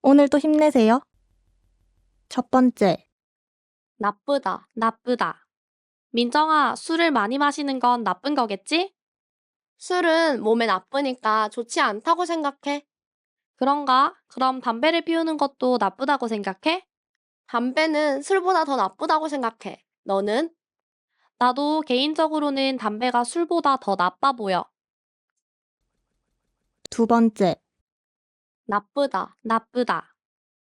오늘도 힘내세요. 첫 번째, 나쁘다, 나쁘다. 민정아, 술을 많이 마시는 건 나쁜 거겠지? 술은 몸에 나쁘니까 좋지 않다고 생각해. 그런가? 그럼 담배를 피우는 것도 나쁘다고 생각해? 담배는 술보다 더 나쁘다고 생각해. 너는? 나도 개인적으로는 담배가 술보다 더 나빠 보여. 두 번째, 나쁘다, 나쁘다.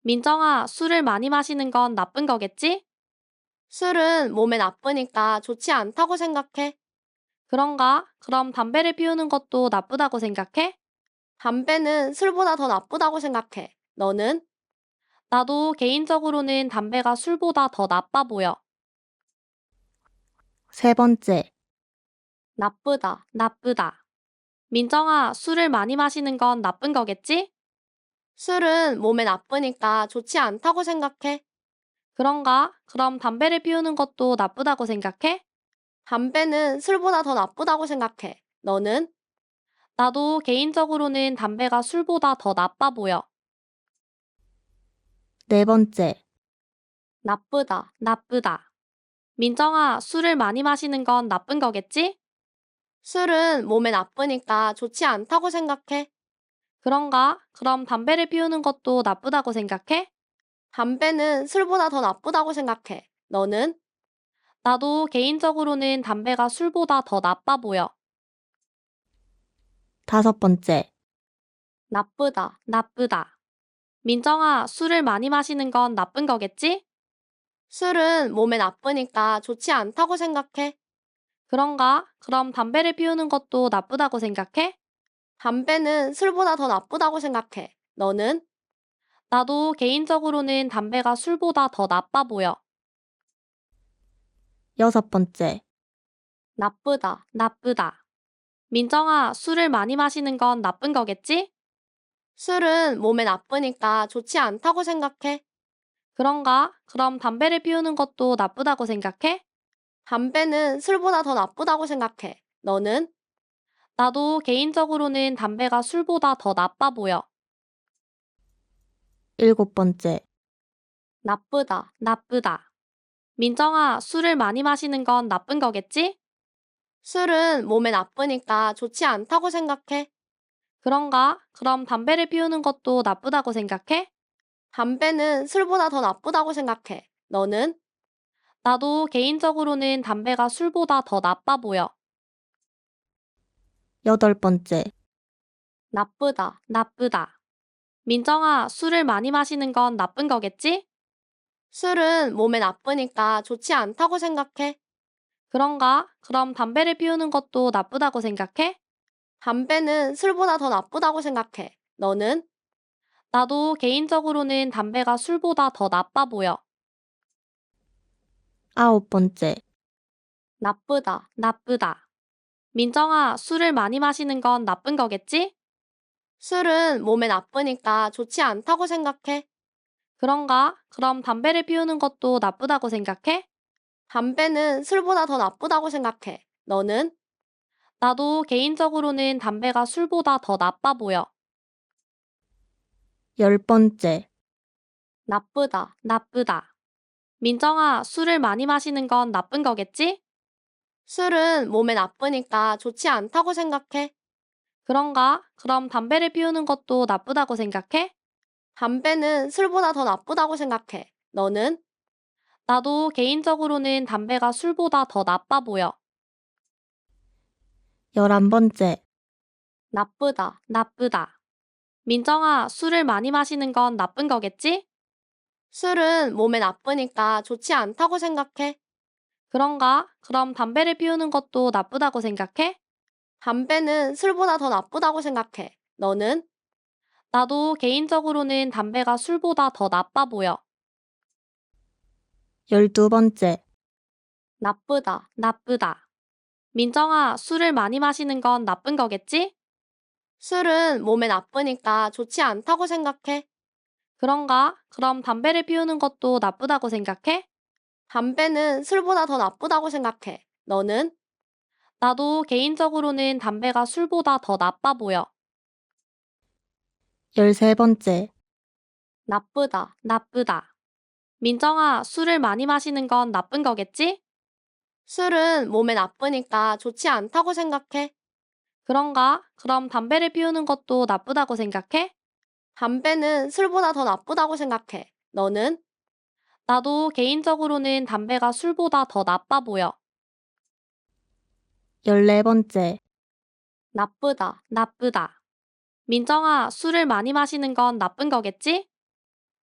민정아, 술을 많이 마시는 건 나쁜 거겠지? 술은 몸에 나쁘니까 좋지 않다고 생각해. 그런가? 그럼 담배를 피우는 것도 나쁘다고 생각해? 담배는 술보다 더 나쁘다고 생각해. 너는? 나도 개인적으로는 담배가 술보다 더 나빠 보여. 세 번째, 나쁘다, 나쁘다. 민정아, 술을 많이 마시는 건 나쁜 거겠지? 술은 몸에 나쁘니까 좋지 않다고 생각해. 그런가? 그럼 담배를 피우는 것도 나쁘다고 생각해? 담배는 술보다 더 나쁘다고 생각해. 너는? 나도 개인적으로는 담배가 술보다 더 나빠 보여. 네 번째, 나쁘다, 나쁘다. 민정아, 술을 많이 마시는 건 나쁜 거겠지? 술은 몸에 나쁘니까 좋지 않다고 생각해. 그런가? 그럼 담배를 피우는 것도 나쁘다고 생각해? 담배는 술보다 더 나쁘다고 생각해. 너는? 나도 개인적으로는 담배가 술보다 더 나빠 보여. 다섯 번째, 나쁘다, 나쁘다. 민정아, 술을 많이 마시는 건 나쁜 거겠지? 술은 몸에 나쁘니까 좋지 않다고 생각해. 그런가? 그럼 담배를 피우는 것도 나쁘다고 생각해? 담배는 술보다 더 나쁘다고 생각해. 너는? 나도 개인적으로는 담배가 술보다 더 나빠 보여. 여섯 번째, 나쁘다, 나쁘다. 민정아, 술을 많이 마시는 건 나쁜 거겠지? 술은 몸에 나쁘니까 좋지 않다고 생각해. 그런가? 그럼 담배를 피우는 것도 나쁘다고 생각해? 담배는 술보다 더 나쁘다고 생각해. 너는? 나도 개인적으로는 담배가 술보다 더 나빠 보여. 일곱 번째, 나쁘다, 나쁘다. 민정아, 술을 많이 마시는 건 나쁜 거겠지? 술은 몸에 나쁘니까 좋지 않다고 생각해. 그런가? 그럼 담배를 피우는 것도 나쁘다고 생각해? 담배는 술보다 더 나쁘다고 생각해. 너는? 나도 개인적으로는 담배가 술보다 더 나빠 보여. 여덟 번째, 나쁘다, 나쁘다. 민정아, 술을 많이 마시는 건 나쁜 거겠지? 술은 몸에 나쁘니까 좋지 않다고 생각해. 그런가? 그럼 담배를 피우는 것도 나쁘다고 생각해? 담배는 술보다 더 나쁘다고 생각해. 너는? 나도 개인적으로는 담배가 술보다 더 나빠 보여. 아홉 번째, 나쁘다, 나쁘다. 민정아, 술을 많이 마시는 건 나쁜 거겠지? 술은 몸에 나쁘니까 좋지 않다고 생각해. 그런가? 그럼 담배를 피우는 것도 나쁘다고 생각해? 담배는 술보다 더 나쁘다고 생각해. 너는? 나도 개인적으로는 담배가 술보다 더 나빠 보여. 열 번째, 나쁘다, 나쁘다. 민정아, 술을 많이 마시는 건 나쁜 거겠지? 술은 몸에 나쁘니까 좋지 않다고 생각해. 그런가? 그럼 담배를 피우는 것도 나쁘다고 생각해? 담배는 술보다 더 나쁘다고 생각해. 너는? 나도 개인적으로는 담배가 술보다 더 나빠 보여. 열한 번째, 나쁘다, 나쁘다. 민정아, 술을 많이 마시는 건 나쁜 거겠지? 술은 몸에 나쁘니까 좋지 않다고 생각해. 그런가? 그럼 담배를 피우는 것도 나쁘다고 생각해? 담배는 술보다 더 나쁘다고 생각해. 너는? 나도 개인적으로는 담배가 술보다 더 나빠 보여. 열두 번째, 나쁘다, 나쁘다. 민정아, 술을 많이 마시는 건 나쁜 거겠지? 술은 몸에 나쁘니까 좋지 않다고 생각해. 그런가? 그럼 담배를 피우는 것도 나쁘다고 생각해? 담배는 술보다 더 나쁘다고 생각해. 너는? 나도 개인적으로는 담배가 술보다 더 나빠 보여. 열세 번째, 나쁘다, 나쁘다. 민정아, 술을 많이 마시는 건 나쁜 거겠지? 술은 몸에 나쁘니까 좋지 않다고 생각해. 그런가? 그럼 담배를 피우는 것도 나쁘다고 생각해? 담배는 술보다 더 나쁘다고 생각해. 너는? 나도 개인적으로는 담배가 술보다 더 나빠 보여. 14번째, 나쁘다, 나쁘다. 민정아, 술을 많이 마시는 건 나쁜 거겠지?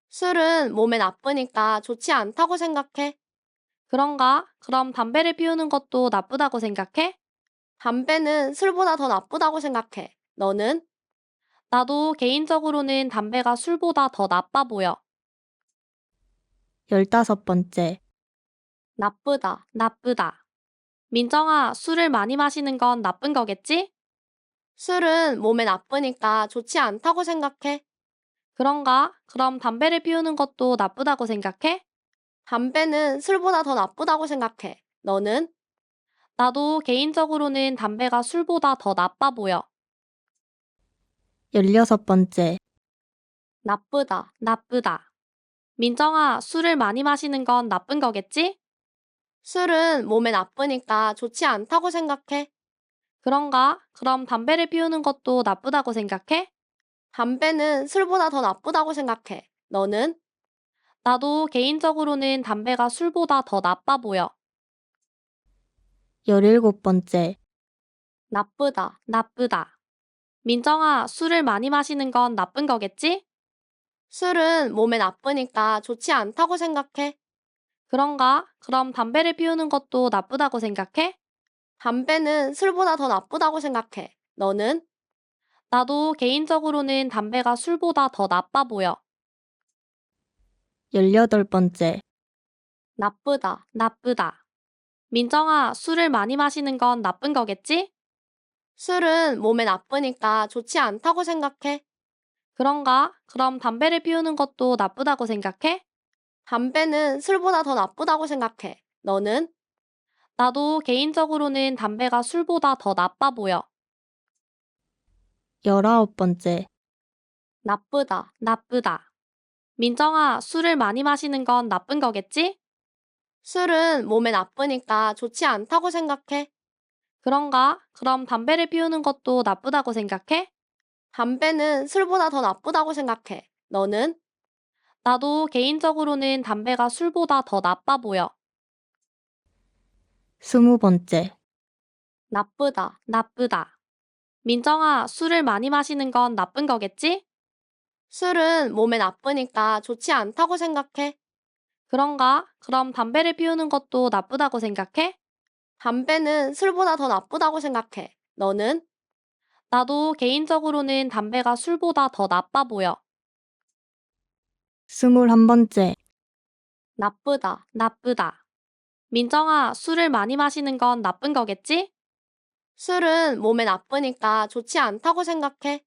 술은 몸에 나쁘니까 좋지 않다고 생각해. 그런가? 그럼 담배를 피우는 것도 나쁘다고 생각해? 담배는 술보다 더 나쁘다고 생각해. 너는? 나도 개인적으로는 담배가 술보다 더 나빠 보여. 15번째, 나쁘다, 나쁘다. 민정아, 술을 많이 마시는 건 나쁜 거겠지? 술은 몸에 나쁘니까 좋지 않다고 생각해. 그런가? 그럼 담배를 피우는 것도 나쁘다고 생각해? 담배는 술보다 더 나쁘다고 생각해. 너는? 나도 개인적으로는 담배가 술보다 더 나빠 보여. 16번째, 나쁘다, 나쁘다. 민정아, 술을 많이 마시는 건 나쁜 거겠지? 술은 몸에 나쁘니까 좋지 않다고 생각해. 그런가? 그럼 담배를 피우는 것도 나쁘다고 생각해? 담배는 술보다 더 나쁘다고 생각해. 너는? 나도 개인적으로는 담배가 술보다 더 나빠 보여. 17번째, 나쁘다, 나쁘다. 민정아, 술을 많이 마시는 건 나쁜 거겠지? 술은 몸에 나쁘니까 좋지 않다고 생각해. 그런가? 그럼 담배를 피우는 것도 나쁘다고 생각해? 담배는 술보다 더 나쁘다고 생각해. 너는? 나도 개인적으로는 담배가 술보다 더 나빠 보여. 18번째, 나쁘다, 나쁘다. 민정아, 술을 많이 마시는 건 나쁜 거겠지? 술은 몸에 나쁘니까 좋지 않다고 생각해. 그런가? 그럼 담배를 피우는 것도 나쁘다고 생각해? 담배는 술보다 더 나쁘다고 생각해. 너는? 나도 개인적으로는 담배가 술보다 더 나빠 보여. 19번째, 나쁘다, 나쁘다. 민정아, 술을 많이 마시는 건 나쁜 거겠지? 술은 몸에 나쁘니까 좋지 않다고 생각해. 그런가? 그럼 담배를 피우는 것도 나쁘다고 생각해? 담배는 술보다 더 나쁘다고 생각해. 너는? 나도 개인적으로는 담배가 술보다 더 나빠 보여. 20번째, 나쁘다, 나쁘다. 민정아, 술을 많이 마시는 건 나쁜 거겠지? 술은 몸에 나쁘니까 좋지 않다고 생각해. 그런가? 그럼 담배를 피우는 것도 나쁘다고 생각해? 담배는 술보다 더 나쁘다고 생각해. 너는? 나도 개인적으로는 담배가 술보다 더 나빠 보여. 21번째, 나쁘다, 나쁘다. 민정아, 술을 많이 마시는 건 나쁜 거겠지? 술은 몸에 나쁘니까 좋지 않다고 생각해.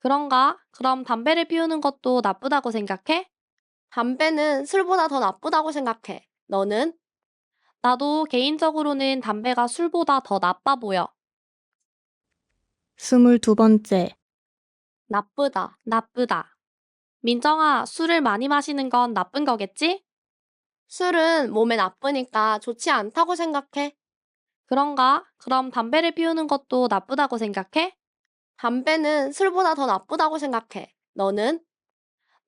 그런가? 그럼 담배를 피우는 것도 나쁘다고 생각해? 담배는 술보다 더 나쁘다고 생각해. 너는? 나도 개인적으로는 담배가 술보다 더 나빠 보여. 22번째, 나쁘다, 나쁘다. 민정아, 술을 많이 마시는 건 나쁜 거겠지? 술은 몸에 나쁘니까 좋지 않다고 생각해. 그런가? 그럼 담배를 피우는 것도 나쁘다고 생각해? 담배는 술보다 더 나쁘다고 생각해. 너는?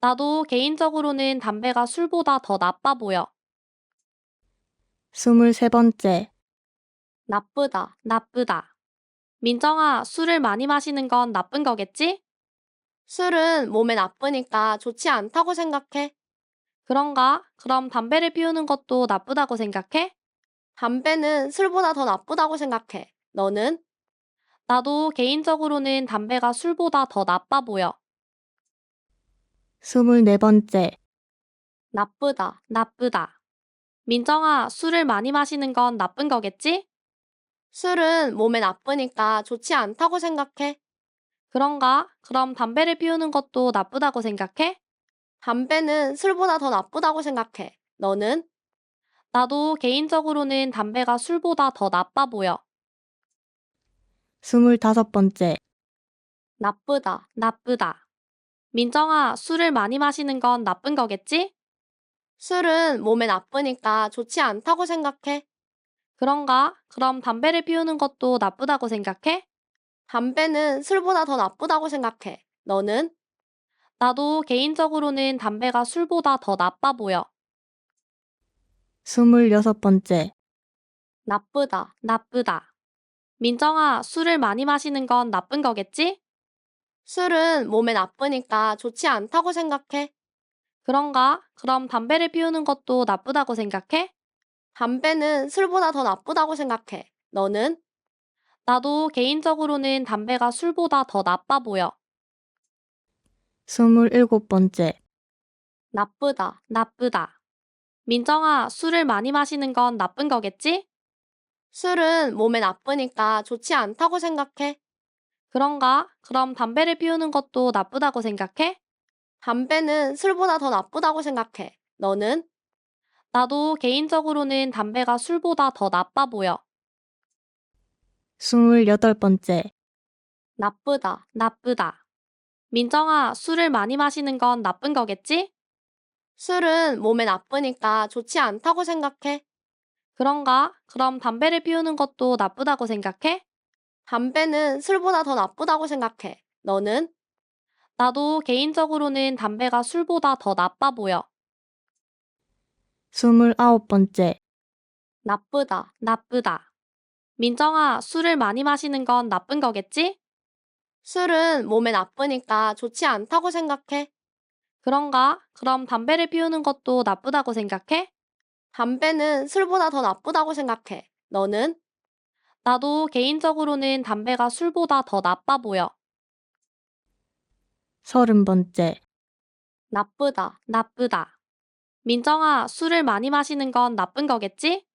나도 개인적으로는 담배가 술보다 더 나빠 보여. 23번째, 나쁘다, 나쁘다. 민정아, 술을 많이 마시는 건 나쁜 거겠지? 술은 몸에 나쁘니까 좋지 않다고 생각해. 그런가? 그럼 담배를 피우는 것도 나쁘다고 생각해? 담배는 술보다 더 나쁘다고 생각해. 너는? 나도 개인적으로는 담배가 술보다 더 나빠 보여. 24번째, 나쁘다, 나쁘다. 민정아, 술을 많이 마시는 건 나쁜 거겠지? 술은 몸에 나쁘니까 좋지 않다고 생각해. 그런가? 그럼 담배를 피우는 것도 나쁘다고 생각해? 담배는 술보다 더 나쁘다고 생각해. 너는? 나도 개인적으로는 담배가 술보다 더 나빠 보여. 25번째, 나쁘다, 나쁘다. 민정아, 술을 많이 마시는 건 나쁜 거겠지? 술은 몸에 나쁘니까 좋지 않다고 생각해. 그런가? 그럼 담배를 피우는 것도 나쁘다고 생각해? 담배는 술보다 더 나쁘다고 생각해. 너는? 나도 개인적으로는 담배가 술보다 더 나빠 보여. 26번째, 나쁘다, 나쁘다. 민정아, 술을 많이 마시는 건 나쁜 거겠지? 술은 몸에 나쁘니까 좋지 않다고 생각해. 그런가? 그럼 담배를 피우는 것도 나쁘다고 생각해? 담배는 술보다 더 나쁘다고 생각해. 너는? 나도 개인적으로는 담배가 술보다 더 나빠 보여. 27번째, 나쁘다, 나쁘다. 민정아, 술을 많이 마시는 건 나쁜 거겠지? 술은 몸에 나쁘니까 좋지 않다고 생각해. 그런가? 그럼 담배를 피우는 것도 나쁘다고 생각해? 담배는 술보다 더 나쁘다고 생각해. 너는? 나도 개인적으로는 담배가 술보다 더 나빠 보여. 28번째, 나쁘다, 나쁘다. 민정아, 술을 많이 마시는 건 나쁜 거겠지? 술은 몸에 나쁘니까 좋지 않다고 생각해. 그런가? 그럼 담배를 피우는 것도 나쁘다고 생각해? 담배는 술보다 더 나쁘다고 생각해. 너는? 나도 개인적으로는 담배가 술보다 더 나빠 보여. 29번째, 나쁘다, 나쁘다. 민정아, 술을 많이 마시는 건 나쁜 거겠지? 술은 몸에 나쁘니까 좋지 않다고 생각해. 그런가? 그럼 담배를 피우는 것도 나쁘다고 생각해? 담배는 술보다 더 나쁘다고 생각해. 너는? 나도 개인적으로는 담배가 술보다 더 나빠 보여. 30번째, 나쁘다, 나쁘다. 민정아, 술을 많이 마시는 건 나쁜 거겠지?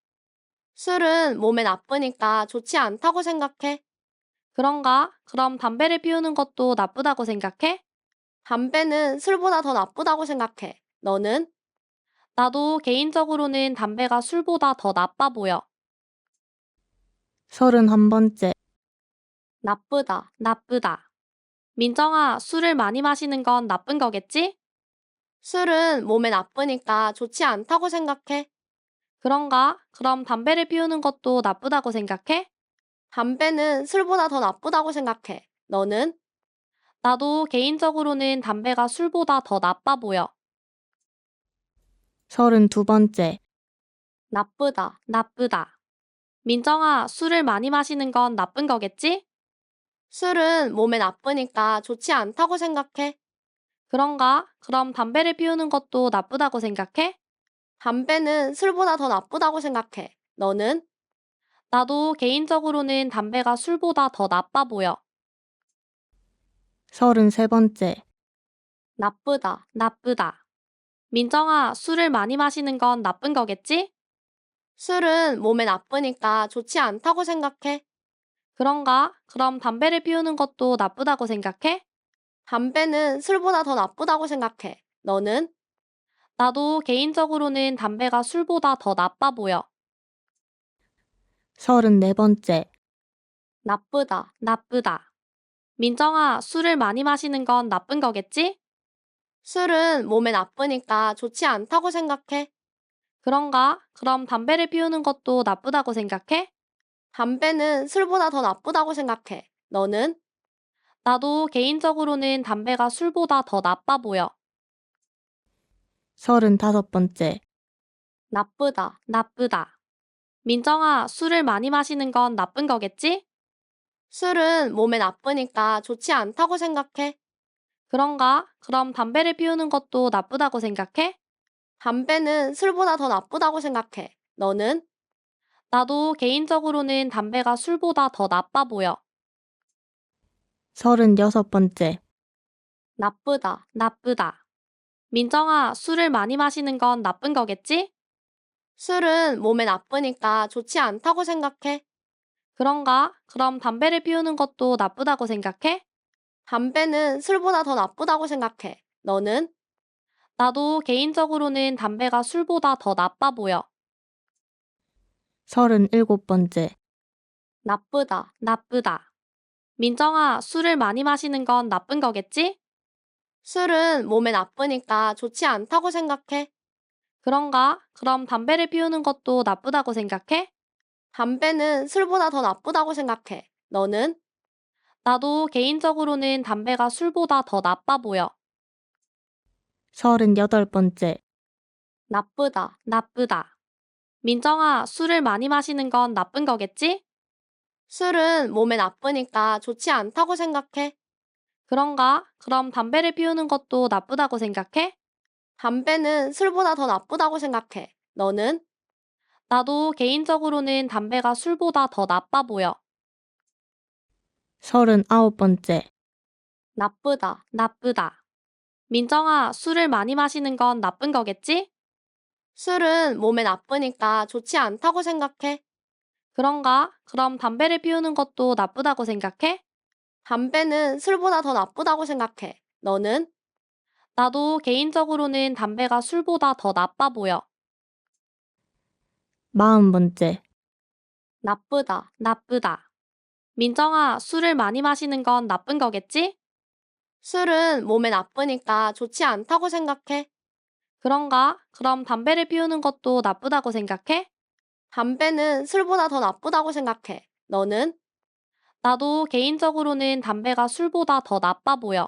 술은 몸에 나쁘니까 좋지 않다고 생각해. 그런가? 그럼 담배를 피우는 것도 나쁘다고 생각해? 담배는 술보다 더 나쁘다고 생각해. 너는? 나도 개인적으로는 담배가 술보다 더 나빠 보여. 31번째, 나쁘다, 나쁘다. 민정아, 술을 많이 마시는 건 나쁜 거겠지? 술은 몸에 나쁘니까 좋지 않다고 생각해. 그런가? 그럼 담배를 피우는 것도 나쁘다고 생각해? 담배는 술보다 더 나쁘다고 생각해. 너는? 나도 개인적으로는 담배가 술보다 더 나빠 보여. 32번째, 나쁘다, 나쁘다. 민정아, 술을 많이 마시는 건 나쁜 거겠지? 술은 몸에 나쁘니까 좋지 않다고 생각해. 그런가? 그럼 담배를 피우는 것도 나쁘다고 생각해? 담배는 술보다 더 나쁘다고 생각해. 너는? 나도 개인적으로는 담배가 술보다 더 나빠 보여. 33번째, 나쁘다, 나쁘다. 민정아, 술을 많이 마시는 건 나쁜 거겠지? 술은 몸에 나쁘니까 좋지 않다고 생각해. 그런가? 그럼 담배를 피우는 것도 나쁘다고 생각해? 담배는 술보다 더 나쁘다고 생각해. 너는? 나도 개인적으로는 담배가 술보다 더 나빠 보여. 34번째, 나쁘다, 나쁘다. 민정아, 술을 많이 마시는 건 나쁜 거겠지? 술은 몸에 나쁘니까 좋지 않다고 생각해. 그런가? 그럼 담배를 피우는 것도 나쁘다고 생각해? 담배는 술보다 더 나쁘다고 생각해. 너는? 나도 개인적으로는 담배가 술보다 더 나빠 보여. 35번째, 나쁘다, 나쁘다. 민정아, 술을 많이 마시는 건 나쁜 거겠지? 술은 몸에 나쁘니까 좋지 않다고 생각해. 그런가? 그럼 담배를 피우는 것도 나쁘다고 생각해? 담배는 술보다 더 나쁘다고 생각해. 너는? 나도 개인적으로는 담배가 술보다 더 나빠 보여. 36번째, 나쁘다, 나쁘다. 민정아, 술을 많이 마시는 건 나쁜 거겠지? 술은 몸에 나쁘니까 좋지 않다고 생각해. 그런가? 그럼 담배를 피우는 것도 나쁘다고 생각해? 담배는 술보다 더 나쁘다고 생각해. 너는? 나도 개인적으로는 담배가 술보다 더 나빠 보여. 37번째, 나쁘다, 나쁘다. 민정아, 술을 많이 마시는 건 나쁜 거겠지? 술은 몸에 나쁘니까 좋지 않다고 생각해. 그런가? 그럼 담배를 피우는 것도 나쁘다고 생각해? 담배는 술보다 더 나쁘다고 생각해. 너는? 나도 개인적으로는 담배가 술보다 더 나빠 보여. 38번째, 나쁘다. 나쁘다. 민정아, 술을 많이 마시는 건 나쁜 거겠지? 술은 몸에 나쁘니까 좋지 않다고 생각해. 그런가? 그럼 담배를 피우는 것도 나쁘다고 생각해? 담배는 술보다 더 나쁘다고 생각해. 너는? 나도 개인적으로는 담배가 술보다 더 나빠 보여. 39번째, 나쁘다. 나쁘다. 민정아, 술을 많이 마시는 건 나쁜 거겠지? 술은 몸에 나쁘니까 좋지 않다고 생각해. 그런가? 그럼 담배를 피우는 것도 나쁘다고 생각해? 담배는 술보다 더 나쁘다고 생각해. 너는? 나도 개인적으로는 담배가 술보다 더 나빠 보여. 40번째, 나쁘다. 나쁘다. 민정아, 술을 많이 마시는 건 나쁜 거겠지? 술은 몸에 나쁘니까 좋지 않다고 생각해. 그런가? 그럼 담배를 피우는 것도 나쁘다고 생각해? 담배는 술보다 더 나쁘다고 생각해. 너는? 나도 개인적으로는 담배가 술보다 더 나빠 보여.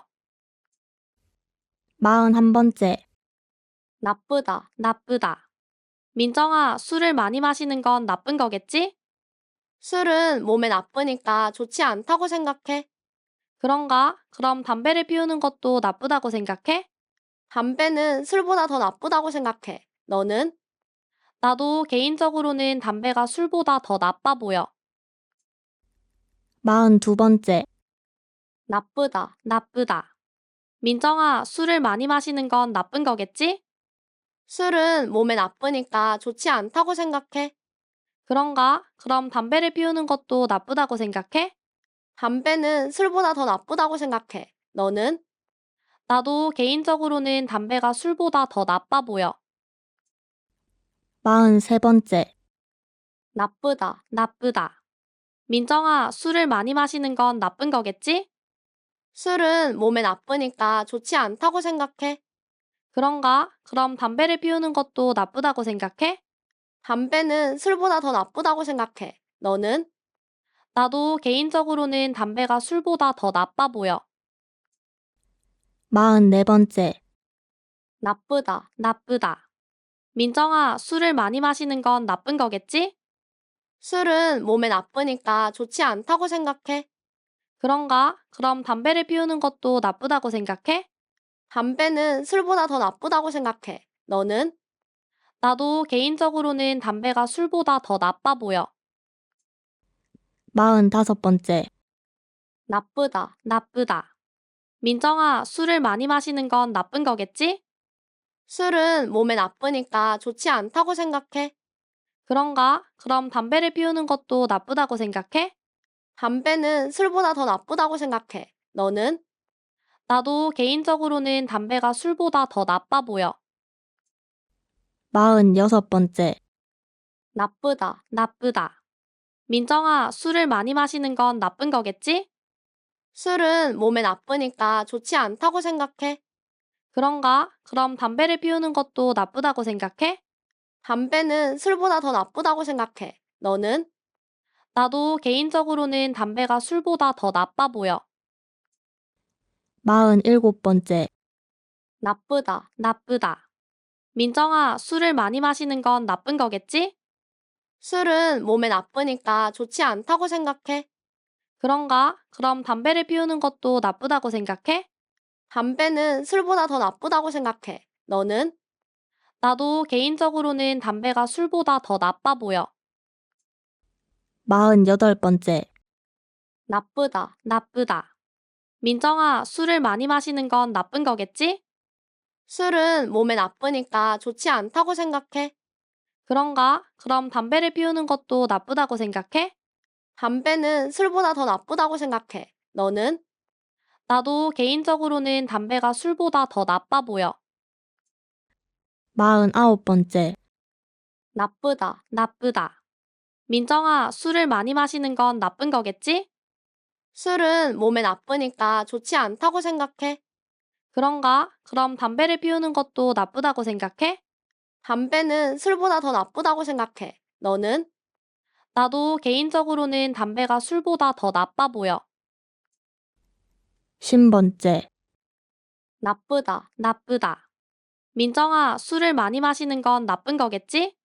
41번째, 나쁘다. 나쁘다. 민정아, 술을 많이 마시는 건 나쁜 거겠지? 술은 몸에 나쁘니까 좋지 않다고 생각해. 그런가? 그럼 담배를 피우는 것도 나쁘다고 생각해? 담배는 술보다 더 나쁘다고 생각해. 너는? 나도 개인적으로는 담배가 술보다 더 나빠 보여. 42번째, 나쁘다. 나쁘다. 민정아, 술을 많이 마시는 건 나쁜 거겠지? 술은 몸에 나쁘니까 좋지 않다고 생각해. 그런가? 그럼 담배를 피우는 것도 나쁘다고 생각해? 담배는 술보다 더 나쁘다고 생각해. 너는? 나도 개인적으로는 담배가 술보다 더 나빠 보여. 43번째, 나쁘다. 나쁘다. 민정아, 술을 많이 마시는 건 나쁜 거겠지? 술은 몸에 나쁘니까 좋지 않다고 생각해. 그런가? 그럼 담배를 피우는 것도 나쁘다고 생각해? 담배는 술보다 더 나쁘다고 생각해. 너는? 나도 개인적으로는 담배가 술보다 더 나빠 보여. 44번째, 나쁘다. 나쁘다. 민정아, 술을 많이 마시는 건 나쁜 거겠지? 술은 몸에 나쁘니까 좋지 않다고 생각해. 그런가? 그럼 담배를 피우는 것도 나쁘다고 생각해? 담배는 술보다 더 나쁘다고 생각해. 너는? 나도 개인적으로는 담배가 술보다 더 나빠 보여. 45번째, 나쁘다. 나쁘다. 민정아, 술을 많이 마시는 건 나쁜 거겠지? 술은 몸에 나쁘니까 좋지 않다고 생각해. 그런가? 그럼 담배를 피우는 것도 나쁘다고 생각해? 담배는 술보다 더 나쁘다고 생각해. 너는? 나도 개인적으로는 담배가 술보다 더 나빠 보여. 46번째, 나쁘다. 나쁘다. 민정아, 술을 많이 마시는 건 나쁜 거겠지? 술은 몸에 나쁘니까 좋지 않다고 생각해. 그런가? 그럼 담배를 피우는 것도 나쁘다고 생각해? 담배는 술보다 더 나쁘다고 생각해. 너는? 나도 개인적으로는 담배가 술보다 더 나빠 보여. 47번째, 나쁘다. 나쁘다. 민정아, 술을 많이 마시는 건 나쁜 거겠지? 술은 몸에 나쁘니까 좋지 않다고 생각해. 그런가? 그럼 담배를 피우는 것도 나쁘다고 생각해? 담배는 술보다 더 나쁘다고 생각해. 너는? 나도 개인적으로는 담배가 술보다 더 나빠 보여. 48번째, 나쁘다. 나쁘다. 민정아, 술을 많이 마시는 건 나쁜 거겠지? 술은 몸에 나쁘니까 좋지 않다고 생각해. 그런가? 그럼 담배를 피우는 것도 나쁘다고 생각해? 담배는 술보다 더 나쁘다고 생각해. 너는? 나도 개인적으로는 담배가 술보다 더 나빠 보여. 49번째, 나쁘다. 나쁘다. 민정아, 술을 많이 마시는 건 나쁜 거겠지? 술은 몸에 나쁘니까 좋지 않다고 생각해. 그런가? 그럼 담배를 피우는 것도 나쁘다고 생각해? 담배는 술보다 더 나쁘다고 생각해. 너는? 나도 개인적으로는 담배가 술보다 더 나빠 보여. 10번째, 나쁘다, 나쁘다. 민정아, 술을 많이 마시는 건 나쁜 거겠지?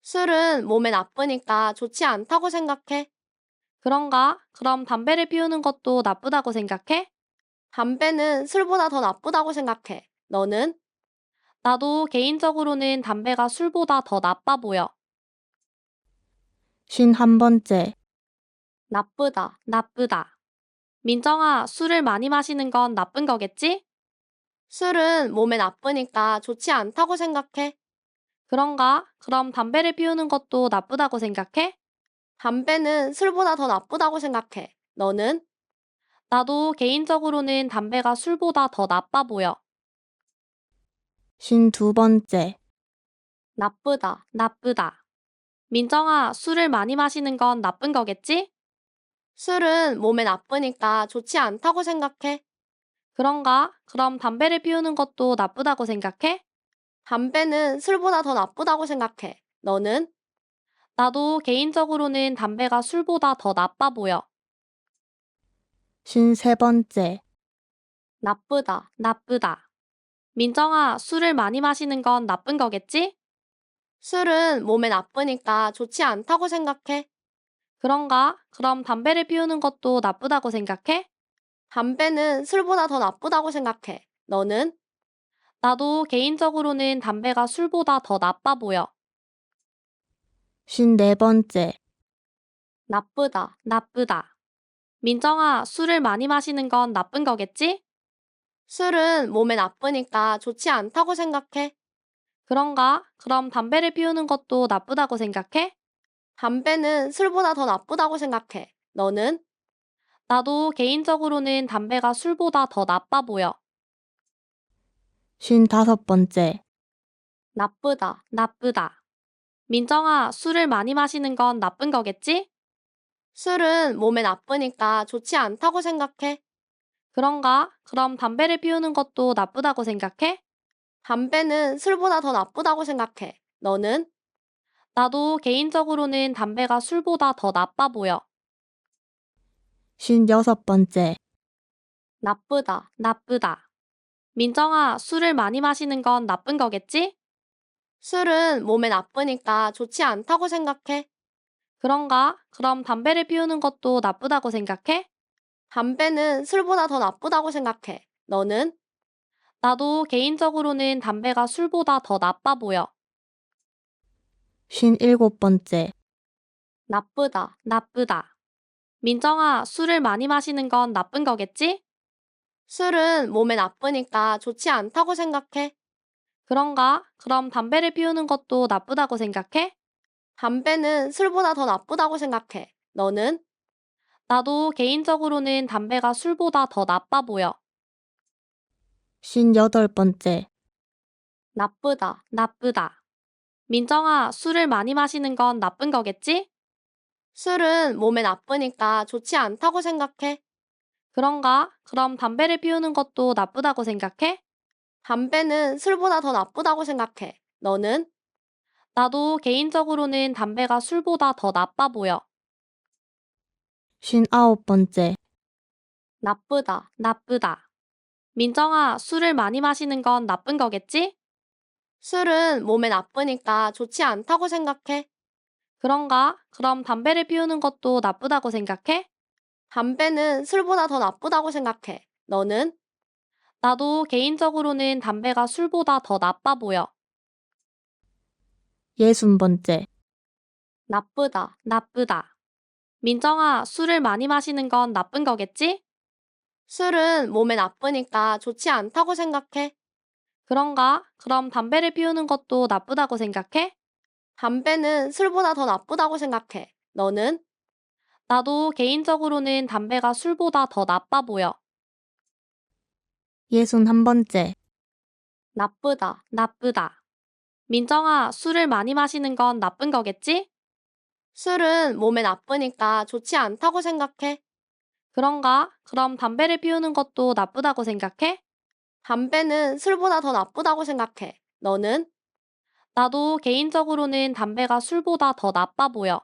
술은 몸에 나쁘니까 좋지 않다고 생각해. 그런가? 그럼 담배를 피우는 것도 나쁘다고 생각해? 담배는 술보다 더 나쁘다고 생각해. 너는? 나도 개인적으로는 담배가 술보다 더 나빠 보여. 51번째, 나쁘다, 나쁘다. 민정아, 술을 많이 마시는 건 나쁜 거겠지? 술은 몸에 나쁘니까 좋지 않다고 생각해. 그런가? 그럼 담배를 피우는 것도 나쁘다고 생각해? 담배는 술보다 더 나쁘다고 생각해. 너는? 나도 개인적으로는 담배가 술보다 더 나빠 보여. 52번째, 나쁘다, 나쁘다. 민정아, 술을 많이 마시는 건 나쁜 거겠지? 술은 몸에 나쁘니까 좋지 않다고 생각해. 그런가? 그럼 담배를 피우는 것도 나쁘다고 생각해? 담배는 술보다 더 나쁘다고 생각해. 너는? 나도 개인적으로는 담배가 술보다 더 나빠 보여. 53번째, 나쁘다, 나쁘다. 민정아, 술을 많이 마시는 건 나쁜 거겠지? 술은 몸에 나쁘니까 좋지 않다고 생각해. 그런가? 그럼 담배를 피우는 것도 나쁘다고 생각해? 담배는 술보다 더 나쁘다고 생각해. 너는? 나도 개인적으로는 담배가 술보다 더 나빠 보여. 54번째, 나쁘다, 나쁘다. 민정아, 술을 많이 마시는 건 나쁜 거겠지? 술은 몸에 나쁘니까 좋지 않다고 생각해. 그런가? 그럼 담배를 피우는 것도 나쁘다고 생각해? 담배는 술보다 더 나쁘다고 생각해. 너는? 나도 개인적으로는 담배가 술보다 더 나빠 보여. 55번째, 나쁘다, 나쁘다. 민정아, 술을 많이 마시는 건 나쁜 거겠지? 술은 몸에 나쁘니까 좋지 않다고 생각해. 그런가? 그럼 담배를 피우는 것도 나쁘다고 생각해? 담배는 술보다 더 나쁘다고 생각해. 너는? 나도 개인적으로는 담배가 술보다 더 나빠 보여. 56번째, 나쁘다, 나쁘다. 민정아, 술을 많이 마시는 건 나쁜 거겠지? 술은 몸에 나쁘니까 좋지 않다고 생각해. 그런가? 그럼 담배를 피우는 것도 나쁘다고 생각해? 담배는 술보다 더 나쁘다고 생각해. 너는? 나도 개인적으로는 담배가 술보다 더 나빠 보여. 57번째, 나쁘다, 나쁘다. 민정아, 술을 많이 마시는 건 나쁜 거겠지? 술은 몸에 나쁘니까 좋지 않다고 생각해. 그런가? 그럼 담배를 피우는 것도 나쁘다고 생각해? 담배는 술보다 더 나쁘다고 생각해. 너는? 나도 개인적으로는 담배가 술보다 더 나빠 보여. 58번째, 나쁘다, 나쁘다. 민정아, 술을 많이 마시는 건 나쁜 거겠지? 술은 몸에 나쁘니까 좋지 않다고 생각해. 그런가? 그럼 담배를 피우는 것도 나쁘다고 생각해? 담배는 술보다 더 나쁘다고 생각해. 너는? 나도 개인적으로는 담배가 술보다 더 나빠 보여. 59번째, 나쁘다, 나쁘다. 민정아, 술을 많이 마시는 건 나쁜 거겠지? 술은 몸에 나쁘니까 좋지 않다고 생각해. 그런가? 그럼 담배를 피우는 것도 나쁘다고 생각해? 담배는 술보다 더 나쁘다고 생각해. 너는? 나도 개인적으로는 담배가 술보다 더 나빠 보여. 60번째, 나쁘다, 나쁘다. 민정아, 술을 많이 마시는 건 나쁜 거겠지? 술은 몸에 나쁘니까 좋지 않다고 생각해. 그런가? 그럼 담배를 피우는 것도 나쁘다고 생각해? 담배는 술보다 더 나쁘다고 생각해. 너는? 나도 개인적으로는 담배가 술보다 더 나빠 보여. 61번째, 나쁘다, 나쁘다. 민정아, 술을 많이 마시는 건 나쁜 거겠지? 술은 몸에 나쁘니까 좋지 않다고 생각해. 그런가? 그럼 담배를 피우는 것도 나쁘다고 생각해? 담배는 술보다 더 나쁘다고 생각해. 너는? 나도 개인적으로는 담배가 술보다 더 나빠 보여.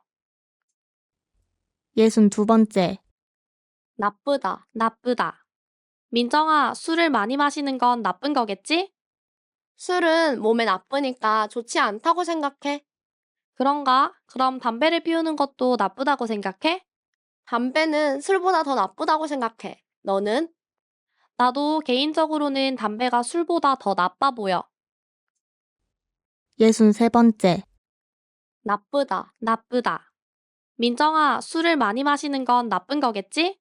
62번째. 나쁘다. 나쁘다. 민정아, 술을 많이 마시는 건 나쁜 거겠지? 술은 몸에 나쁘니까 좋지 않다고 생각해. 그런가? 그럼 담배를 피우는 것도 나쁘다고 생각해? 담배는 술보다 더 나쁘다고 생각해. 너는? 나도 개인적으로는 담배가 술보다 더 나빠 보여. 63번째. 나쁘다. 나쁘다. 민정아, 술을 많이 마시는 건 나쁜 거겠지?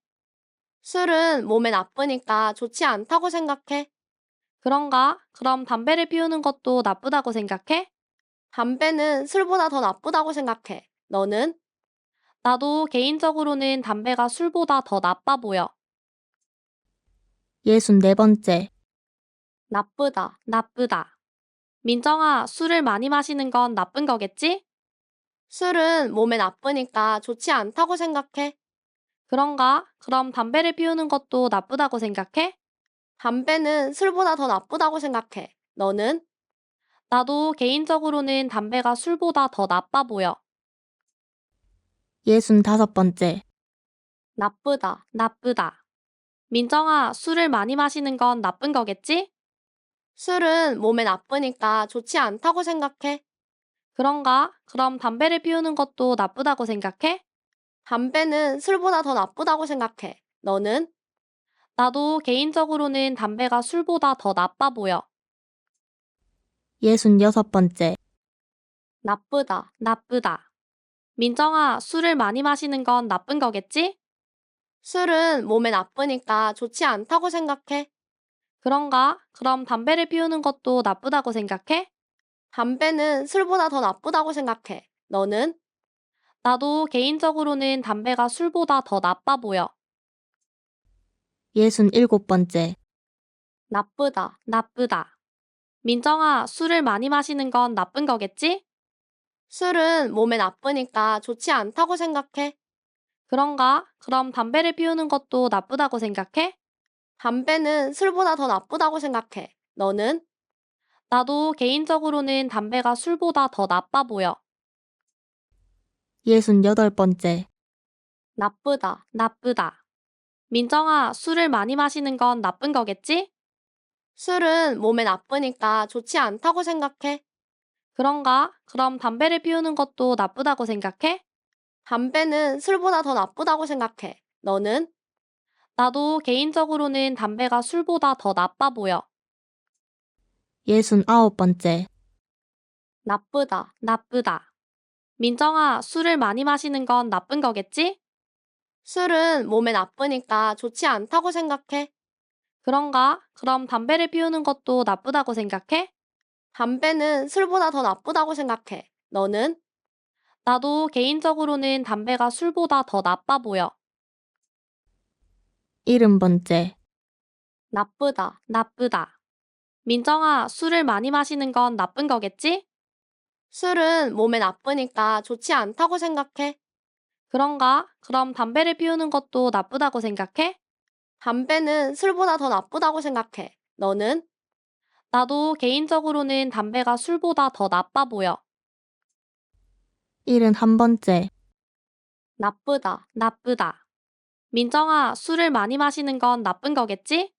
술은 몸에 나쁘니까 좋지 않다고 생각해. 그런가? 그럼 담배를 피우는 것도 나쁘다고 생각해? 담배는 술보다 더 나쁘다고 생각해. 너는? 나도 개인적으로는 담배가 술보다 더 나빠 보여. 64번째. 나쁘다. 나쁘다. 민정아, 술을 많이 마시는 건 나쁜 거겠지? 술은 몸에 나쁘니까 좋지 않다고 생각해. 그런가? 그럼 담배를 피우는 것도 나쁘다고 생각해? 담배는 술보다 더 나쁘다고 생각해. 너는? 나도 개인적으로는 담배가 술보다 더 나빠 보여. 65번째. 나쁘다. 나쁘다. 민정아, 술을 많이 마시는 건 나쁜 거겠지? 술은 몸에 나쁘니까 좋지 않다고 생각해. 그런가? 그럼 담배를 피우는 것도 나쁘다고 생각해? 담배는 술보다 더 나쁘다고 생각해. 너는? 나도 개인적으로는 담배가 술보다 더 나빠 보여. 66번째. 나쁘다. 나쁘다. 민정아, 술을 많이 마시는 건 나쁜 거겠지? 술은 몸에 나쁘니까 좋지 않다고 생각해. 그런가? 그럼 담배를 피우는 것도 나쁘다고 생각해? 담배는 술보다 더 나쁘다고 생각해. 너는? 나도 개인적으로는 담배가 술보다 더 나빠 보여. 67번째. 나쁘다. 나쁘다. 민정아, 술을 많이 마시는 건 나쁜 거겠지? 술은 몸에 나쁘니까 좋지 않다고 생각해. 그런가? 그럼 담배를 피우는 것도 나쁘다고 생각해? 담배는 술보다 더 나쁘다고 생각해. 너는? 나도 개인적으로는 담배가 술보다 더 나빠 보여. 68번째. 나쁘다. 나쁘다. 민정아, 술을 많이 마시는 건 나쁜 거겠지? 술은 몸에 나쁘니까 좋지 않다고 생각해. 그런가? 그럼 담배를 피우는 것도 나쁘다고 생각해? 담배는 술보다 더 나쁘다고 생각해. 너는? 나도 개인적으로는 담배가 술보다 더 나빠 보여. 69번째. 나쁘다. 나쁘다. 민정아, 술을 많이 마시는 건 나쁜 거겠지? 술은 몸에 나쁘니까 좋지 않다고 생각해. 그런가? 그럼 담배를 피우는 것도 나쁘다고 생각해? 담배는 술보다 더 나쁘다고 생각해. 너는? 나도 개인적으로는 담배가 술보다 더 나빠 보여. 70번째. 나쁘다. 나쁘다. 민정아, 술을 많이 마시는 건 나쁜 거겠지? 술은 몸에 나쁘니까 좋지 않다고 생각해. 그런가? 그럼 담배를 피우는 것도 나쁘다고 생각해? 담배는 술보다 더 나쁘다고 생각해. 너는? 나도 개인적으로는 담배가 술보다 더 나빠 보여. 71번째. 나쁘다. 나쁘다. 민정아, 술을 많이 마시는 건 나쁜 거겠지?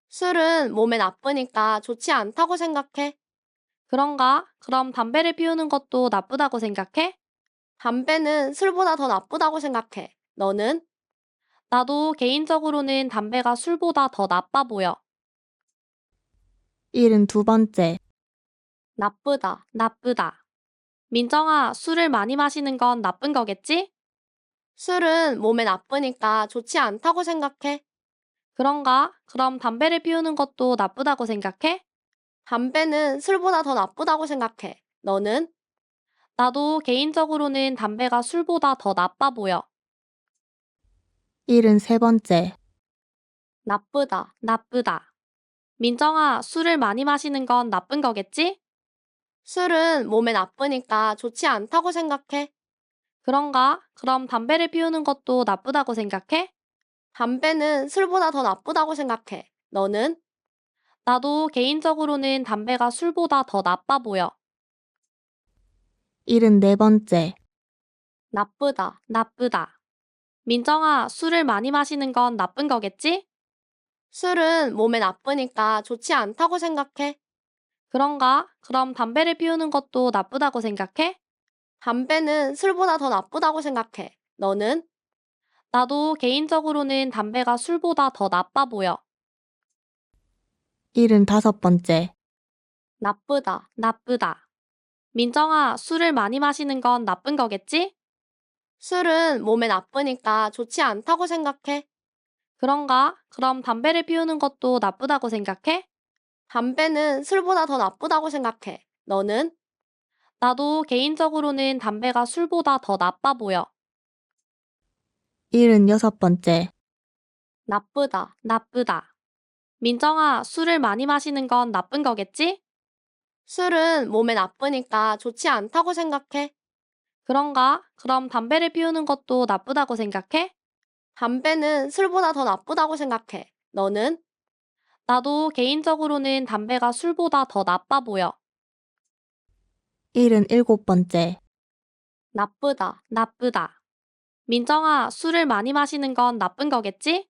술은 몸에 나쁘니까 좋지 않다고 생각해. 그런가? 그럼 담배를 피우는 것도 나쁘다고 생각해? 담배는 술보다 더 나쁘다고 생각해. 너는? 나도 개인적으로는 담배가 술보다 더 나빠 보여. 72번째. 나쁘다. 나쁘다. 민정아, 술을 많이 마시는 건 나쁜 거겠지? 술은 몸에 나쁘니까 좋지 않다고 생각해. 그런가? 그럼 담배를 피우는 것도 나쁘다고 생각해? 담배는 술보다 더 나쁘다고 생각해. 너는? 나도 개인적으로는 담배가 술보다 더 나빠 보여. 73번째. 나쁘다. 나쁘다. 민정아, 술을 많이 마시는 건 나쁜 거겠지? 술은 몸에 나쁘니까 좋지 않다고 생각해. 그런가? 그럼 담배를 피우는 것도 나쁘다고 생각해? 담배는 술보다 더 나쁘다고 생각해. 너는? 나도 개인적으로는 담배가 술보다 더 나빠 보여. 74번째, 나쁘다, 나쁘다. 민정아, 술을 많이 마시는 건 나쁜 거겠지? 술은 몸에 나쁘니까 좋지 않다고 생각해. 그런가? 그럼 담배를 피우는 것도 나쁘다고 생각해? 담배는 술보다 더 나쁘다고 생각해. 너는? 나도 개인적으로는 담배가 술보다 더 나빠 보여. 75번째, 나쁘다, 나쁘다. 민정아, 술을 많이 마시는 건 나쁜 거겠지? 술은 몸에 나쁘니까 좋지 않다고 생각해. 그런가? 그럼 담배를 피우는 것도 나쁘다고 생각해? 담배는 술보다 더 나쁘다고 생각해. 너는? 나도 개인적으로는 담배가 술보다 더 나빠 보여. 76번째, 나쁘다, 나쁘다. 민정아, 술을 많이 마시는 건 나쁜 거겠지? 술은 몸에 나쁘니까 좋지 않다고 생각해. 그런가? 그럼 담배를 피우는 것도 나쁘다고 생각해? 담배는 술보다 더 나쁘다고 생각해. 너는? 나도 개인적으로는 담배가 술보다 더 나빠 보여. 77번째, 나쁘다, 나쁘다. 민정아, 술을 많이 마시는 건 나쁜 거겠지?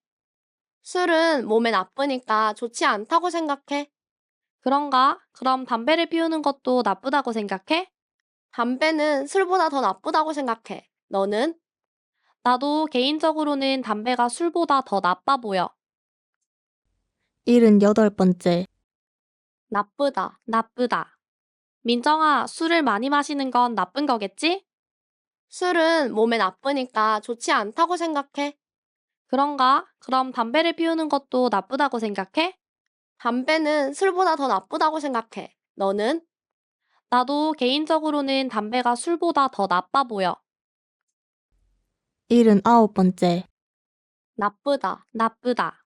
술은 몸에 나쁘니까 좋지 않다고 생각해. 그런가? 그럼 담배를 피우는 것도 나쁘다고 생각해? 담배는 술보다 더 나쁘다고 생각해. 너는? 나도 개인적으로는 담배가 술보다 더 나빠 보여. 78번째, 나쁘다, 나쁘다. 민정아, 술을 많이 마시는 건 나쁜 거겠지? 술은 몸에 나쁘니까 좋지 않다고 생각해. 그런가? 그럼 담배를 피우는 것도 나쁘다고 생각해? 담배는 술보다 더 나쁘다고 생각해. 너는? 나도 개인적으로는 담배가 술보다 더 나빠 보여. 79번째, 나쁘다, 나쁘다.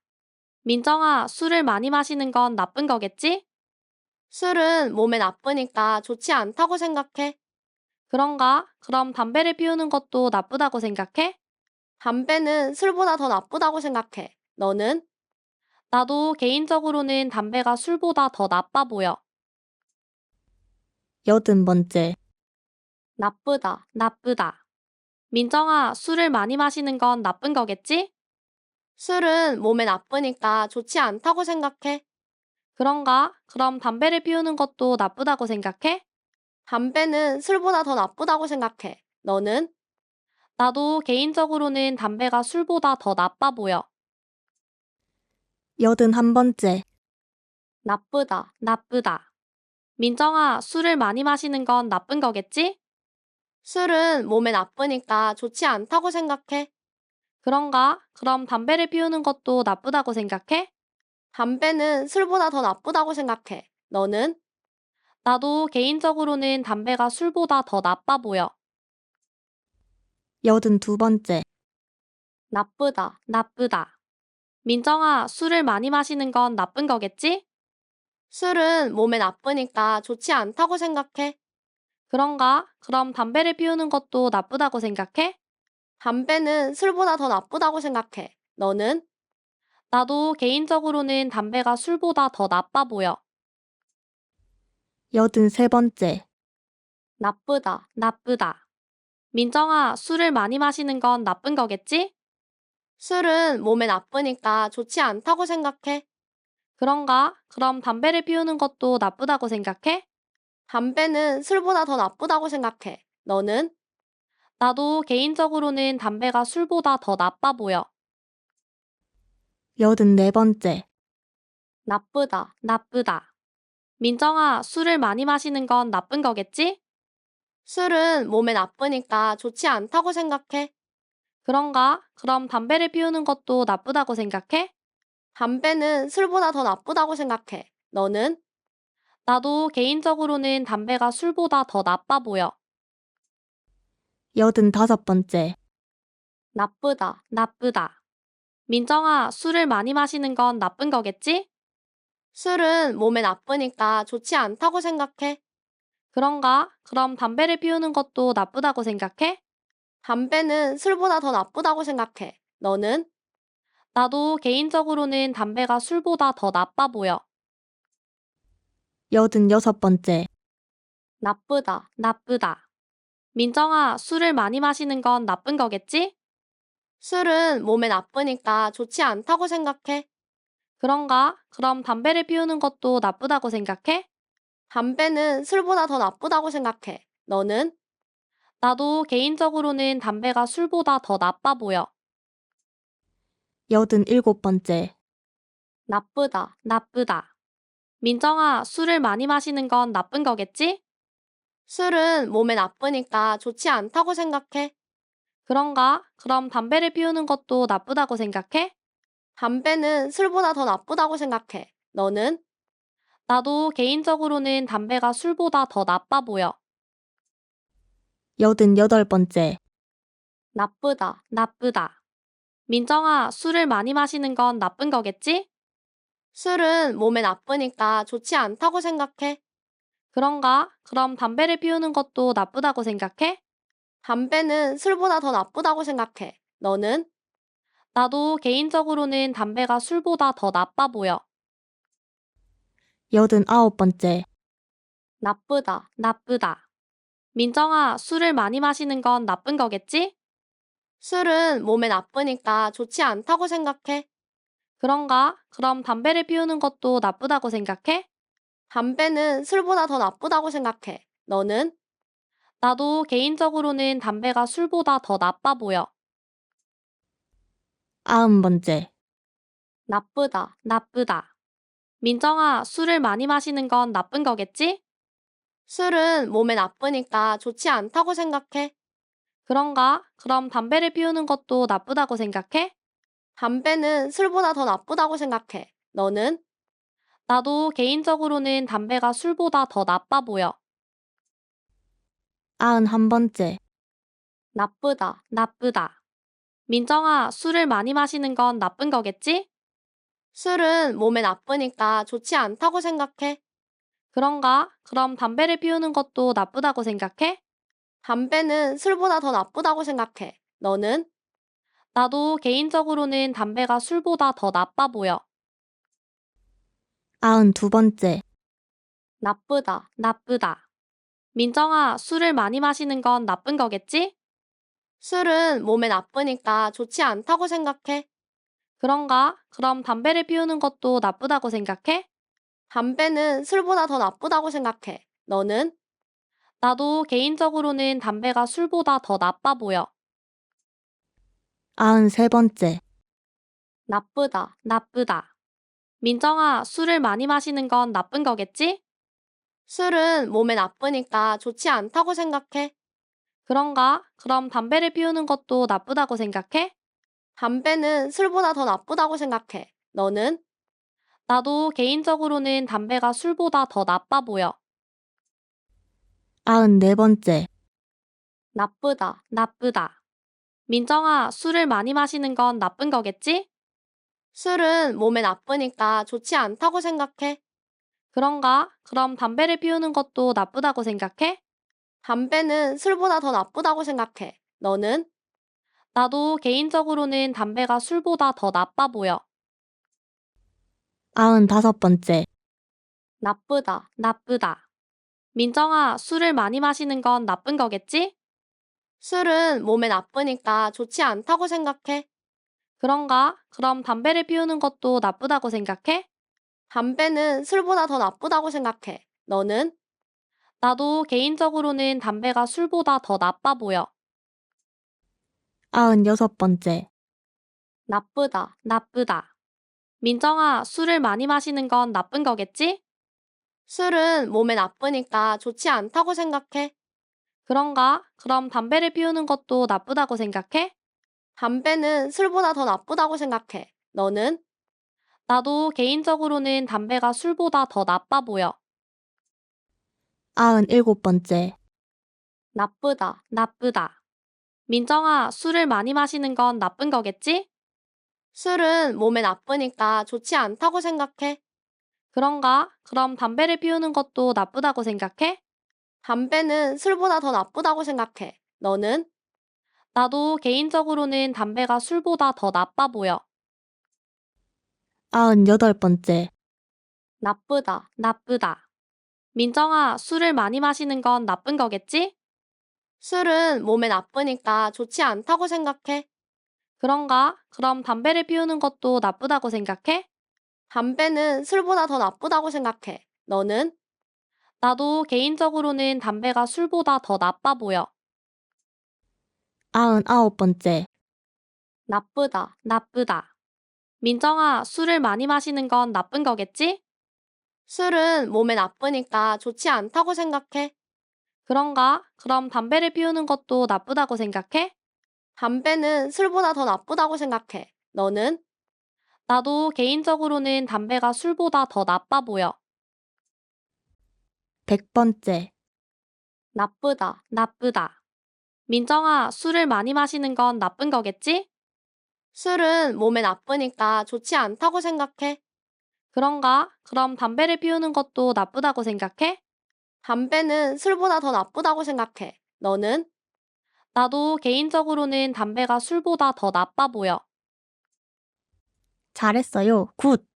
민정아, 술을 많이 마시는 건 나쁜 거겠지? 술은 몸에 나쁘니까 좋지 않다고 생각해. 그런가? 그럼 담배를 피우는 것도 나쁘다고 생각해? 담배는 술보다 더 나쁘다고 생각해. 너는? 나도 개인적으로는 담배가 술보다 더 나빠 보여. 80번째, 나쁘다, 나쁘다. 민정아, 술을 많이 마시는 건 나쁜 거겠지? 술은 몸에 나쁘니까 좋지 않다고 생각해. 그런가? 그럼 담배를 피우는 것도 나쁘다고 생각해? 담배는 술보다 더 나쁘다고 생각해. 너는? 나도 개인적으로는 담배가 술보다 더 나빠 보여. 81번째, 나쁘다, 나쁘다. 민정아, 술을 많이 마시는 건 나쁜 거겠지? 술은 몸에 나쁘니까 좋지 않다고 생각해. 그런가? 그럼 담배를 피우는 것도 나쁘다고 생각해? 담배는 술보다 더 나쁘다고 생각해. 너는? 나도 개인적으로는 담배가 술보다 더 나빠 보여. 82번째, 나쁘다, 나쁘다. 민정아, 술을 많이 마시는 건 나쁜 거겠지? 술은 몸에 나쁘니까 좋지 않다고 생각해. 그런가? 그럼 담배를 피우는 것도 나쁘다고 생각해? 담배는 술보다 더 나쁘다고 생각해. 너는? 나도 개인적으로는 담배가 술보다 더 나빠 보여. 83번째, 나쁘다, 나쁘다. 민정아, 술을 많이 마시는 건 나쁜 거겠지? 술은 몸에 나쁘니까 좋지 않다고 생각해. 그런가? 그럼 담배를 피우는 것도 나쁘다고 생각해? 담배는 술보다 더 나쁘다고 생각해. 너는? 나도 개인적으로는 담배가 술보다 더 나빠 보여. 84번째, 나쁘다, 나쁘다. 민정아, 술을 많이 마시는 건 나쁜 거겠지? 술은 몸에 나쁘니까 좋지 않다고 생각해. 그런가? 그럼 담배를 피우는 것도 나쁘다고 생각해? 담배는 술보다 더 나쁘다고 생각해. 너는? 나도 개인적으로는 담배가 술보다 더 나빠 보여. 85번째, 나쁘다, 나쁘다. 민정아, 술을 많이 마시는 건 나쁜 거겠지? 술은 몸에 나쁘니까 좋지 않다고 생각해. 그런가? 그럼 담배를 피우는 것도 나쁘다고 생각해? 담배는 술보다 더 나쁘다고 생각해. 너는? 나도 개인적으로는 담배가 술보다 더 나빠 보여. 86번째. 나쁘다, 나쁘다. 민정아, 술을 많이 마시는 건 나쁜 거겠지? 술은 몸에 나쁘니까 좋지 않다고 생각해. 그런가? 그럼 담배를 피우는 것도 나쁘다고 생각해? 담배는 술보다 더 나쁘다고 생각해. 너는? 나도 개인적으로는 담배가 술보다 더 나빠 보여. 87번째. 나쁘다, 나쁘다. 민정아, 술을 많이 마시는 건 나쁜 거겠지? 술은 몸에 나쁘니까 좋지 않다고 생각해. 그런가? 그럼 담배를 피우는 것도 나쁘다고 생각해? 담배는 술보다 더 나쁘다고 생각해. 너는? 나도 개인적으로는 담배가 술보다 더 나빠 보여. 88번째. 나쁘다, 나쁘다. 민정아, 술을 많이 마시는 건 나쁜 거겠지? 술은 몸에 나쁘니까 좋지 않다고 생각해. 그런가? 그럼 담배를 피우는 것도 나쁘다고 생각해? 담배는 술보다 더 나쁘다고 생각해. 너는? 나도 개인적으로는 담배가 술보다 더 나빠 보여. 89번째. 나쁘다, 나쁘다. 민정아, 술을 많이 마시는 건 나쁜 거겠지? 술은 몸에 나쁘니까 좋지 않다고 생각해. 그런가? 그럼 담배를 피우는 것도 나쁘다고 생각해? 담배는 술보다 더 나쁘다고 생각해. 너는? 나도 개인적으로는 담배가 술보다 더 나빠 보여. 90번째. 나쁘다, 나쁘다. 민정아, 술을 많이 마시는 건 나쁜 거겠지? 술은 몸에 나쁘니까 좋지 않다고 생각해. 그런가? 그럼 담배를 피우는 것도 나쁘다고 생각해? 담배는 술보다 더 나쁘다고 생각해. 너는? 나도 개인적으로는 담배가 술보다 더 나빠 보여. 91번째. 나쁘다, 나쁘다. 민정아, 술을 많이 마시는 건 나쁜 거겠지? 술은 몸에 나쁘니까 좋지 않다고 생각해. 그런가? 그럼 담배를 피우는 것도 나쁘다고 생각해? 담배는 술보다 더 나쁘다고 생각해. 너는? 나도 개인적으로는 담배가 술보다 더 나빠 보여. 92번째. 나쁘다, 나쁘다. 민정아, 술을 많이 마시는 건 나쁜 거겠지? 술은 몸에 나쁘니까 좋지 않다고 생각해. 그런가? 그럼 담배를 피우는 것도 나쁘다고 생각해? 담배는 술보다 더 나쁘다고 생각해. 너는? 나도 개인적으로는 담배가 술보다 더 나빠 보여. 93번째. 나쁘다, 나쁘다. 민정아, 술을 많이 마시는 건 나쁜 거겠지? 술은 몸에 나쁘니까 좋지 않다고 생각해. 그런가? 그럼 담배를 피우는 것도 나쁘다고 생각해? 담배는 술보다 더 나쁘다고 생각해. 너는? 나도 개인적으로는 담배가 술보다 더 나빠 보여. 94번째. 나쁘다, 나쁘다. 민정아, 술을 많이 마시는 건 나쁜 거겠지? 술은 몸에 나쁘니까 좋지 않다고 생각해. 그런가? 그럼 담배를 피우는 것도 나쁘다고 생각해? 담배는 술보다 더 나쁘다고 생각해. 너는? 나도 개인적으로는 담배가 술보다 더 나빠 보여. 95번째. 나쁘다, 나쁘다. 민정아, 술을 많이 마시는 건 나쁜 거겠지? 술은 몸에 나쁘니까 좋지 않다고 생각해. 그런가? 그럼 담배를 피우는 것도 나쁘다고 생각해? 담배는 술보다 더 나쁘다고 생각해. 너는? 나도 개인적으로는 담배가 술보다 더 나빠 보여. 96번째. 나쁘다, 나쁘다. 민정아, 술을 많이 마시는 건 나쁜 거겠지? 술은 몸에 나쁘니까 좋지 않다고 생각해. 그런가? 그럼 담배를 피우는 것도 나쁘다고 생각해? 담배는 술보다 더 나쁘다고 생각해. 너는? 나도 개인적으로는 담배가 술보다 더 나빠 보여. 97번째. 나쁘다, 나쁘다. 민정아, 술을 많이 마시는 건 나쁜 거겠지? 술은 몸에 나쁘니까 좋지 않다고 생각해. 그런가? 그럼 담배를 피우는 것도 나쁘다고 생각해? 담배는 술보다 더 나쁘다고 생각해. 너는? 나도 개인적으로는 담배가 술보다 더 나빠 보여. 98번째. 나쁘다, 나쁘다. 민정아, 술을 많이 마시는 건 나쁜 거겠지? 술은 몸에 나쁘니까 좋지 않다고 생각해. 그런가? 그럼 담배를 피우는 것도 나쁘다고 생각해? 담배는 술보다 더 나쁘다고 생각해. 너는? 나도 개인적으로는 담배가 술보다 더 나빠 보여. 99번째, 나쁘다, 나쁘다. 민정아, 술을 많이 마시는 건 나쁜 거겠지? 술은 몸에 나쁘니까 좋지 않다고 생각해. 그런가? 그럼 담배를 피우는 것도 나쁘다고 생각해? 담배는 술보다 더 나쁘다고 생각해. 너는? 나도 개인적으로는 담배가 술보다 더 나빠 보여. 100번째, 나쁘다, 나쁘다. 민정아, 술을 많이 마시는 건 나쁜 거겠지? 술은 몸에 나쁘니까 좋지 않다고 생각해. 그런가? 그럼 담배를 피우는 것도 나쁘다고 생각해? 담배는 술보다 더 나쁘다고 생각해. 너는? 나도 개인적으로는 담배가 술보다 더 나빠 보여. 잘했어요. 굿!